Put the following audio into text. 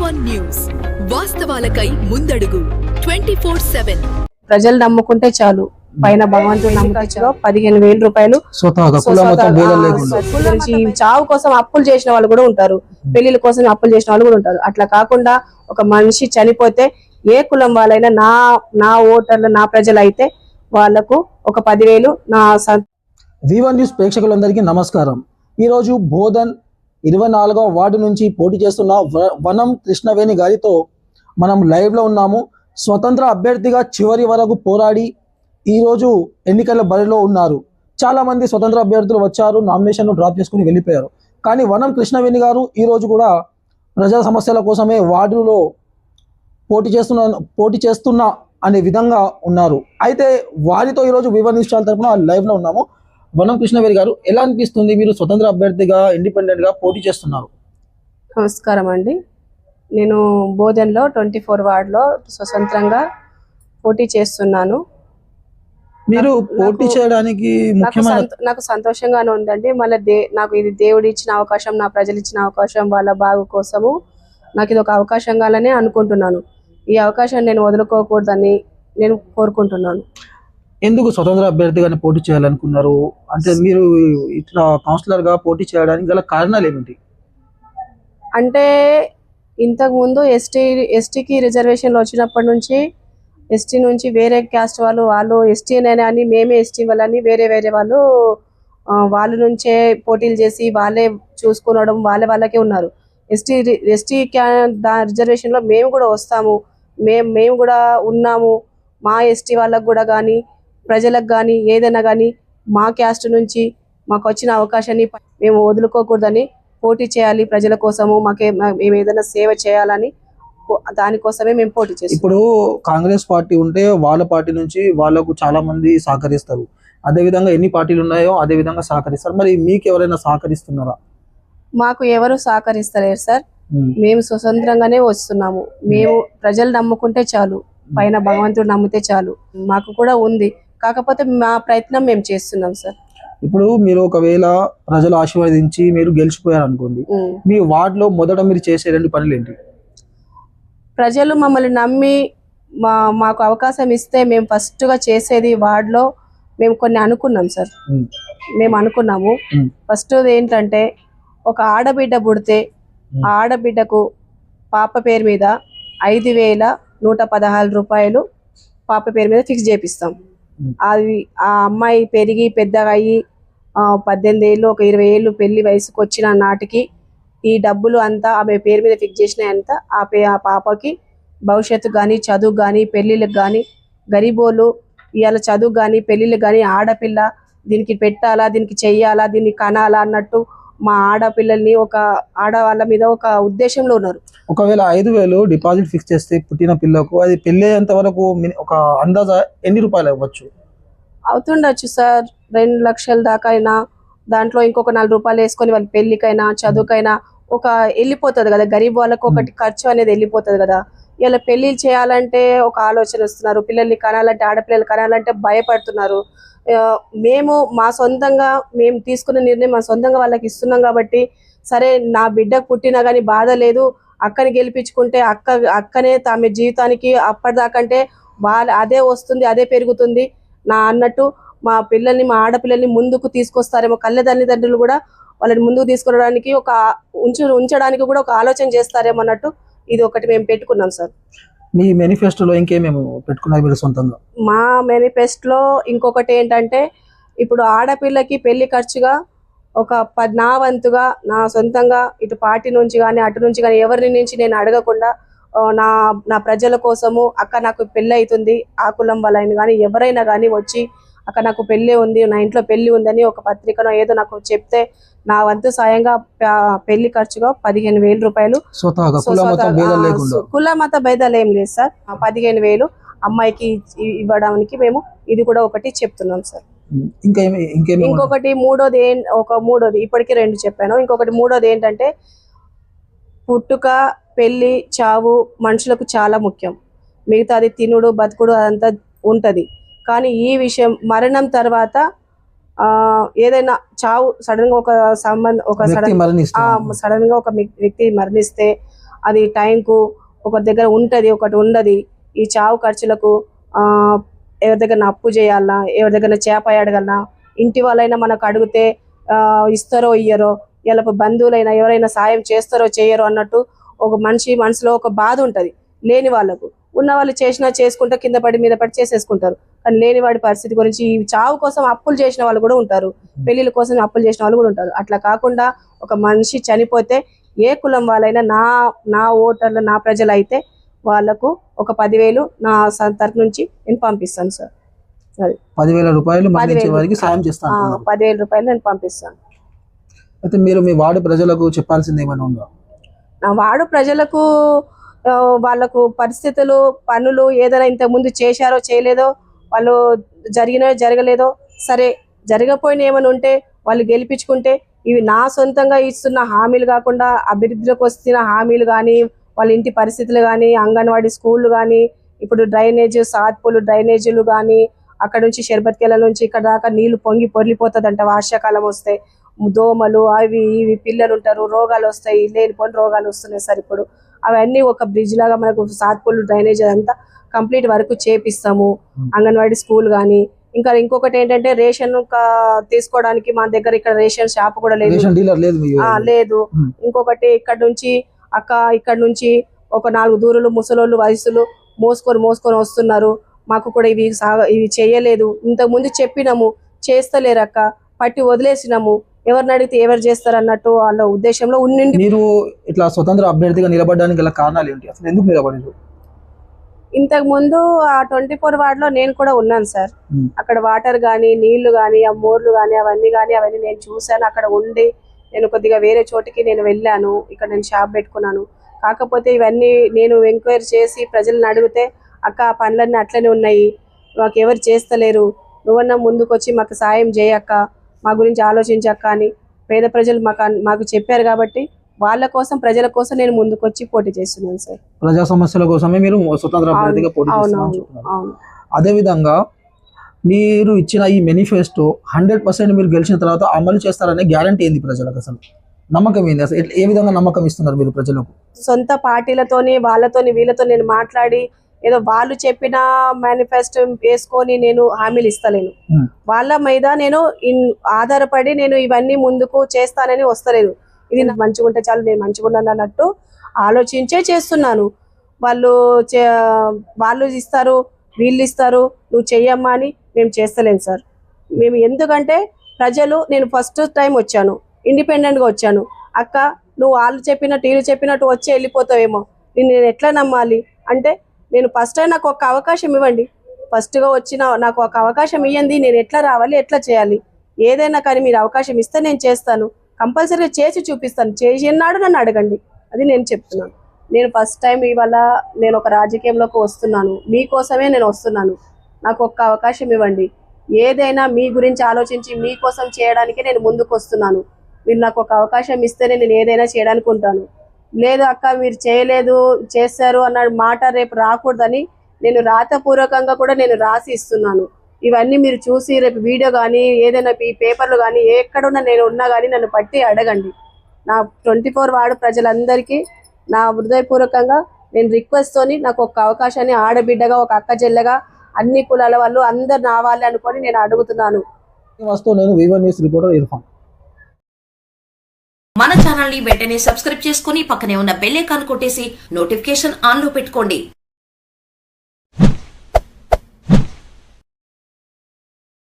V1 news వాస్తవాలకై ముందడుగు 24/7 ప్రజలు నమ్ముకుంటే చాలు, పైన భగవంతుడు నమ్ముకుంటే చాలు. 15,000 రూపాయలు చావు కోసం అప్పులు చేసిన వాళ్ళు కూడా ఉంటారు, పెళ్లిళ్ళ కోసం అప్పులు చేసిన వాళ్ళు కూడా ఉంటారు. అట్లా కాకుండా ఒక మనిషి చనిపోతే ఏ కులం వాళ్ళైనా నా ఓటర్లు నా ప్రజలు అయితే వాళ్లకు ఒక 10,000 నా V1 న్యూస్ ప్రేక్షకులందరికీ నమస్కారం. ఈరోజు బోధన్ 24వ వార్డు నుంచి పోటీ చేస్తున్న వనం కృష్ణవేణి గారితో మనం లైవ్లో ఉన్నాము. స్వతంత్ర అభ్యర్థిగా చివరి వరకు పోరాడి ఈరోజు ఎన్నికల బరిలో ఉన్నారు. చాలామంది స్వతంత్ర అభ్యర్థులు వచ్చారు, నామినేషన్ను డ్రాప్ చేసుకుని వెళ్ళిపోయారు. కానీ వనం కృష్ణవేణి గారు ఈరోజు కూడా ప్రజా సమస్యల కోసమే వార్డులో పోటీ చేస్తున్నా అనే విధంగా ఉన్నారు. అయితే వారితో ఈరోజు V1 న్యూస్ ఛానల్ తరఫున లైవ్లో ఉన్నాము. వనం కృష్ణవేణి గారు, ఎలా అనిపిస్తుంది మీరు స్వతంత్ర అభ్యర్థిగా ఇండిపెండెంట్గా పోటీ చేస్తున్నారు? నమస్కారం అండి. నేను బోధన్లో 24 వార్డులో స్వతంత్రంగా పోటీ చేస్తున్నాను. మీరు పోటీ చేయడానికి నాకు సంతోషంగానే ఉందండి. మళ్ళీ నాకు ఇది దేవుడు ఇచ్చిన అవకాశం, నా ప్రజలు ఇచ్చిన అవకాశం, వాళ్ళ బాగు కోసము నాకు ఇది ఒక అవకాశంగానే అనుకుంటున్నాను. ఈ అవకాశాన్ని నేను వదులుకోకూడదని నేను కోరుకుంటున్నాను. ఎందుకు స్వతంత్ర అభ్యర్థిగానే పోటీ చేయాలనుకున్నారు? అంటే మీరు ఇట్లా కౌన్సిలర్గా పోటీ చేయడానికి గల కారణాలు ఏమిటి? అంటే ఇంతకుముందు ఎస్టీకి రిజర్వేషన్లు వచ్చినప్పటి నుంచి ఎస్టీ నుంచి వేరే క్యాస్ట్ వాళ్ళు ఎస్టీనే అని మేమే ఎస్టీ వాళ్ళని వేరే వాళ్ళు వాళ్ళ నుంచే పోటీలు చేసి వాళ్ళే చూసుకునడం వాళ్ళకే ఉన్నారు. ఎస్టీ రిజర్వేషన్లో మేము కూడా వస్తాము, మేము కూడా ఉన్నాము. మా ఎస్టీ వాళ్ళకు కూడా కానీ ప్రజలకు కానీ ఏదైనా కానీ మా క్యాస్ట్ నుంచి మాకు వచ్చిన అవకాశాన్ని మేము వదులుకోకూడదని పోటీ చేయాలి. ప్రజల కోసము మేము ఏదైనా సేవ చేయాలని దానికోసమే మేము పోటీ చేస్తాం. ఇప్పుడు కాంగ్రెస్ పార్టీ ఉంటే వాళ్ళ పార్టీ నుంచి వాళ్ళకు చాలా మంది సహకరిస్తారు, అదే విధంగా ఎన్ని పార్టీలు ఉన్నాయో అదే విధంగా సహకరిస్తారు. మరి మీకు ఎవరైనా సహకరిస్తున్నారా? మాకు ఎవరు సహకరిస్తలేరు సార్. మేము స్వతంత్రంగానే వస్తున్నాము. మేము ప్రజలు నమ్ముకుంటే చాలు, పైన భగవంతుడు నమ్మితే చాలు. మాకు కూడా ఉంది, కాకపోతే మా ప్రయత్నం మేము చేస్తున్నాం సార్. ఇప్పుడు మీరు ఒకవేళ ప్రజలు ఆశీర్వదించి మీరు గెలిచిపోయారు అనుకోండి, మీ వార్డులో మొదట మీరు చేసే 2 పనులు ఏంటి? ప్రజలు మమ్మల్ని నమ్మి మాకు అవకాశం ఇస్తే మేము ఫస్ట్గా చేసేది వార్డులో మేము కొన్ని అనుకున్నాం సార్. మేము అనుకున్నాము ఫస్ట్ ఏంటంటే, ఒక ఆడబిడ్డ పుడితే ఆ ఆడబిడ్డకు పాప పేరు మీద 5,116 రూపాయలు పాప పేరు మీద ఫిక్స్ చేపిస్తాం. అది ఆ అమ్మాయి పెరిగి పెద్దగా అయ్యి 18 ఏళ్ళు, ఒక 20 ఏళ్ళు పెళ్లి వయసుకు వచ్చిన నాటికి ఈ డబ్బులు అంతా ఆమె పేరు మీద ఫిక్స్ చేసినాయంతా ఆ పాపకి భవిష్యత్తు కానీ, చదువు కానీ, పెళ్లిళ్ళకి కానీ, గరీబోళ్ళు ఇవాళ చదువు కానీ పెళ్లిళ్ళకి కానీ ఆడపిల్ల దీనికి పెట్టాలా, దీనికి చెయ్యాలా, దీన్ని కనాలా అన్నట్టు మా ఆడపిల్లల్ని ఒక ఆడవాళ్ళ మీద ఒక ఉద్దేశంలో ఉన్నారు. ఒకవేళ 5,000 డిపాజిట్ ఫిక్స్ చేస్తే పుట్టిన పిల్లకు అది పెళ్ళేంత వరకు ఒక అందాజా ఎన్ని రూపాయలు అవ్వచ్చు? అవుతుండొచ్చు సార్, 2 లక్షల దాకా అయినా. దాంట్లో ఇంకొక 4 రూపాయలు వేసుకొని వాళ్ళ పెళ్లికైనా చదువుకైనా ఒక వెళ్ళిపోతుంది కదా. గరీబ్ వాళ్ళకు ఒకటి ఖర్చు అనేది వెళ్ళిపోతుంది కదా. ఇలా పెళ్లిళ్ళు చేయాలంటే ఒక ఆలోచన వస్తున్నారు, పిల్లల్ని కనాలంటే ఆడపిల్లలు కనాలంటే భయపడుతున్నారు. మేము మా సొంతంగా మేము తీసుకున్న నిర్ణయం మా సొంతంగా వాళ్ళకి ఇస్తున్నాం కాబట్టి, సరే నా బిడ్డకు పుట్టినా కానీ బాధ లేదు, అక్కని గెలిపించుకుంటే అక్కనే ఆమె జీవితానికి అప్పటిదాకంటే అదే వస్తుంది, అదే పెరుగుతుంది నా అన్నట్టు మా పిల్లల్ని, మా ఆడపిల్లల్ని ముందుకు తీసుకొస్తారేమో. తల్లిదండ్రులు కూడా వాళ్ళని ముందుకు తీసుకురావడానికి ఉంచడానికి కూడా ఒక ఆలోచన చేస్తారేమో అన్నట్టు ఇది ఒకటి మేము పెట్టుకున్నాం సార్. మీ మేనిఫెస్టోలో ఇంకేమేమి పెట్టుకున్నారు మీరు సొంతంగా? మా మేనిఫెస్టోలో ఇంకొకటి ఏంటంటే, ఇప్పుడు ఆడపిల్లకి పెళ్లి ఖర్చుగా ఒక నా వంతుగా నా సొంతంగా ఇటు పార్టీ నుంచి కానీ అటు నుంచి కానీ ఎవరి నుంచి నేను అడగకుండా నా ప్రజల కోసము, అక్క నాకు పెళ్ళి అవుతుంది, ఆ కులం వాళ్ళని కానీ ఎవరైనా కానీ వచ్చి అక్క నాకు పెళ్ళి ఉంది, నా ఇంట్లో పెళ్లి ఉందని ఒక పత్రికనో ఏదో నాకు చెప్తే నా వంతు సాయంగా పెళ్లి ఖర్చుగా 15,000 రూపాయలు. కుల మత భేదాలు ఏం లేదు సార్. 15,000 అమ్మాయికి ఇవ్వడానికి మేము ఇది కూడా ఒకటి చెప్తున్నాం సార్. ఇంకొకటి మూడోది ఇప్పటికీ 2 చెప్పాను. ఇంకొకటి మూడోది ఏంటంటే, పుట్టుక, పెళ్లి, చావు మనుషులకు చాలా ముఖ్యం. మిగతాది తినుడు బతుకుడు అదంతా ఉంటది. కానీ ఈ విషయం మరణం తర్వాత ఏదైనా చావు సడన్ గా ఒక వ్యక్తి మరణిస్తే అది టైంకు ఒకరి దగ్గర ఉంటుంది, ఒకటి ఉండదు. ఈ చావు ఖర్చులకు ఎవరి దగ్గర అప్పు చేయాలన్నా, ఎవరి దగ్గర చేప అడగలనా, ఇంటి వాళ్ళైనా మనకు అడిగితే ఇస్తారో ఇయ్యరో, ఇలా బంధువులైనా ఎవరైనా సాయం చేస్తారో చేయరో అన్నట్టు ఒక మనిషి మనసులో ఒక బాధ ఉంటుంది. లేని వాళ్ళకు, ఉన్న వాళ్ళు చేసినా చేసుకుంటా కింద పడి మీద పడి చేసేసుకుంటారు. కానీ లేని వాడి పరిస్థితి గురించి ఈ చావు కోసం అప్పులు చేసిన వాళ్ళు కూడా ఉంటారు, పెళ్లిళ్ళ కోసం అప్పులు చేసిన వాళ్ళు కూడా ఉంటారు. అట్లా కాకుండా ఒక మనిషి చనిపోతే ఏ కులం వాళ్ళైనా నా ఓటర్లు నా ప్రజలు అయితే వాళ్ళకు ఒక 10,000 నా తరఫు నుంచి నేను పంపిస్తాను సార్. అది 10,000 రూపాయలు మరణించే వారికి సాయం చేస్తాను. 10,000 రూపాయలు నేను పంపిస్తాను. అయితే మీరు మీ వార్డు ప్రజలకు చెప్పాల్సింది ఏమైనా ఉందా? నా వార్డు ప్రజలకు వాళ్ళకు పరిస్థితులు, పనులు ఏదైనా ఇంతకు ముందు చేశారో చేయలేదో, వాళ్ళు జరగలేదో సరే, జరగపోయిన ఏమైనా ఉంటే వాళ్ళు గెలిపించుకుంటే ఇవి నా సొంతంగా ఇస్తున్న హామీలు కాకుండా అభివృద్ధిలోకి వస్తున్న హామీలు కానీ, వాళ్ళ ఇంటి పరిస్థితులు కానీ, అంగన్వాడీ స్కూళ్ళు కానీ, ఇప్పుడు డ్రైనేజ్ సాత్పులు డ్రైనేజీలు కానీ, అక్కడ నుంచి షర్బత్కేల నుంచి ఇక్కడ దాకా నీళ్లు పొంగి పొర్లిపోతుందంట వర్షాకాలం వస్తే. దోమలు అవి ఇవి పిల్లలు ఉంటారు, రోగాలు వస్తాయి, లేనిపోని రోగాలు వస్తున్నాయి సార్. ఇప్పుడు అవన్నీ ఒక బ్రిడ్జ్ లాగా మనకు సాత్పులు డ్రైనేజ్ అంతా కంప్లీట్ వరకు చేపిస్తాము. అంగన్వాడీ స్కూల్ కానీ, ఇంకా ఇంకొకటి ఏంటంటే రేషన్ తీసుకోవడానికి మా దగ్గర ఇక్కడ రేషన్ షాప్ కూడా లేదు. ఇంకొకటి ఇక్కడ నుంచి ఒక 4 దూరులు ముసలోళ్ళు వయసులు మోసుకొని వస్తున్నారు. మాకు కూడా ఇవి చేయలేదు, ఇంతకు ముందు చెప్పినాము చేస్తలేరు అక్క, పట్టి వదిలేసినాము, ఎవరిని అడిగితే ఎవరు చేస్తారు అన్నట్టు వాళ్ళ ఉద్దేశంలో ఉండి. మీరు ఇట్లా స్వతంత్ర అభ్యర్థిగా నిలబడడానికి గల కారణాలు ఏంటి, అసలు ఎందుకు నిలబడారు? ఇంతకు ముందు ఆ 24 వార్డులో నేను కూడా ఉన్నాను సార్. అక్కడ వాటర్ కానీ, నీళ్లు కానీ, ఆ మోర్లు కానీ అవన్నీ నేను చూశాను. అక్కడ ఉండి నేను కొద్దిగా వేరే చోటికి నేను వెళ్ళాను. ఇక్కడ నేను షాప్ పెట్టుకున్నాను. కాకపోతే ఇవన్నీ నేను ఎంక్వైరీ చేసి ప్రజలను అడిగితే, అక్క ఆ పనులన్నీ అట్లనే ఉన్నాయి, మాకు ఎవరు చేస్తలేరు, నువ్వన్నా ముందుకు వచ్చి మాకు సాయం చేయక్క, మా గురించి ఆలోచించక్క అని పేద ప్రజలు మాకు చెప్పారు. కాబట్టి వాళ్ళ కోసం, ప్రజల కోసం నేను ముందుకు వచ్చి పోటీ చేస్తున్నాను సార్. ప్రజా సమస్యల కోసమే మీరు స్వతంత్ర అభ్యర్థిగా పోటీ చేస్తున్నారు. అదే విధంగా మీరు ఇచ్చిన ఈ మేనిఫెస్టో 100% మీరు గెలిచిన తర్వాత అమలు చేస్తారనే గ్యారంటీ ఏంది ప్రజలకు? అసలు నమ్మకం ఏంది? అసలు ఏ విధంగా నమ్మకం ఇస్తున్నారు మీరు ప్రజలకు? సొంత పార్టీలతోని వీళ్ళతో నేను మాట్లాడి ఏదో వాళ్ళు చెప్పిన మేనిఫెస్టో వేసుకొని నేను హామీలు ఇస్తలేను. వాళ్ళ మీద నేను ఆధారపడి నేను ఇవన్నీ ముందుకు చేస్తానని వస్తలేదు. ఇది నాకు మంచిగా ఉంటే చాలు, నేను మంచిగా ఉన్నాను అన్నట్టు ఆలోచించే చేస్తున్నాను. వాళ్ళు ఇస్తారు, వీళ్ళు ఇస్తారు, నువ్వు చెయ్యమ్మా అని మేము చేస్తలేము సార్. మేము ఎందుకంటే ప్రజలు, నేను ఫస్ట్ టైం వచ్చాను, ఇండిపెండెంట్గా వచ్చాను. అక్క నువ్వు వాళ్ళు చెప్పినట్టు వీళ్ళు చెప్పినట్టు వచ్చి వెళ్ళిపోతావేమో, నేను ఎట్లా నమ్మాలి అంటే, నేను ఫస్ట్ టైం నాకు ఒక అవకాశం ఇవ్వండి, ఫస్ట్గా వచ్చిన నాకు ఒక అవకాశం ఇవ్వండి, నేను ఎట్లా రావాలి, ఎట్లా చేయాలి, ఏదైనా కానీ మీరు అవకాశం ఇస్తే నేను చేస్తాను, కంపల్సరీగా చేసి చూపిస్తాను, చేసినాడు నన్ను అడగండి, అది నేను చెప్తున్నాను. నేను ఫస్ట్ టైం ఇవాళ నేను ఒక రాజకీయంలోకి వస్తున్నాను, మీకోసమే నేను వస్తున్నాను, నాకు ఒక్క అవకాశం ఇవ్వండి, ఏదైనా మీ గురించి ఆలోచించి మీకోసం చేయడానికి నేను ముందుకు వస్తున్నాను. మీరు నాకు ఒక అవకాశం ఇస్తేనే నేను ఏదైనా చేయడానికి ఉంటాను. లేదు అక్క మీరు చేయలేదు చేస్తారు అన్న మాట రేపు రాకూడదని నేను రాతపూర్వకంగా కూడా నేను రాసి ఇస్తున్నాను. ఇవన్నీ మీరు చూసి రేపు వీడియో కానీ ఏదైనా ఈ పేపర్లు కానీ ఎక్కడున్నా నేను ఉన్నా కానీ నన్ను పట్టి అడగండి. నా 24 వార్డు ప్రజలందరికీ నా హృదయపూర్వకంగా నేను రిక్వెస్ట్తోని నాకు ఒక అవకాశాన్ని ఆడబిడ్డగా, ఒక అక్క చెల్లెగా, అన్ని కులాల వాళ్ళు అందరు నా వాళ్ళే అనుకొని నేను అడుగుతున్నాను. నేను V1 న్యూస్ రిపోర్టర్ ఇర్ఫాన్. మన ఛానల్ ని వెంటనే సబ్స్క్రైబ్ చేసుకుని పక్కనే ఉన్న బెల్ ఐకాన్ కొట్టేసి నోటిఫికేషన్ ఆన్ లో పెట్టుకోండి.